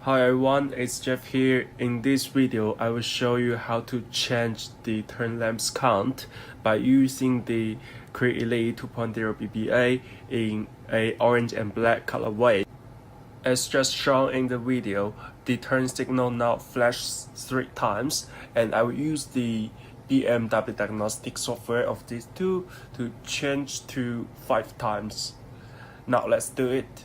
Hi everyone, it's Jeff here. In this video, I will show you how to change the turn length count by using the Creader 2.0 BBA in a orange and black colorway. As just shown in the video, the turn signal now flashes 3 times, and I will use the BMW Diagnostic software of these two to change to 5 times. Now let's do it.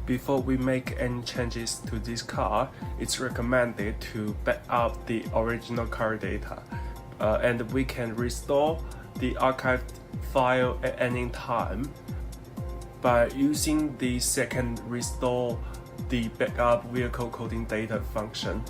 Before we make any changes to this car, it's recommended to back up the original car data, and we can restore the archived file at any time by using the second restore the backup vehicle coding data function.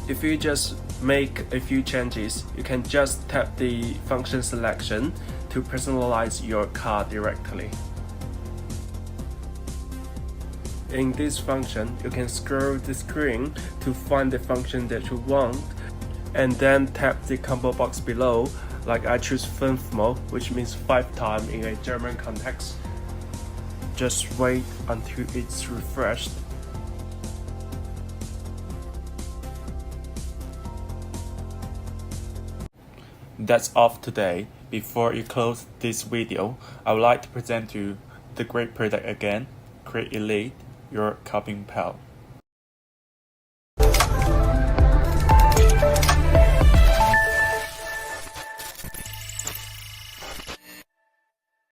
If you just make a few changes, you can just tap the function selection to personalize your car directly. In this function, you can scroll the screen to find the function that you want, and then tap the combo box below, like I choose 5th mode, which means 5 times in a German context. Just wait until it's refreshed. That's all for today. Before you close this video, I would like to present you the great product again, Creader, your copying pal.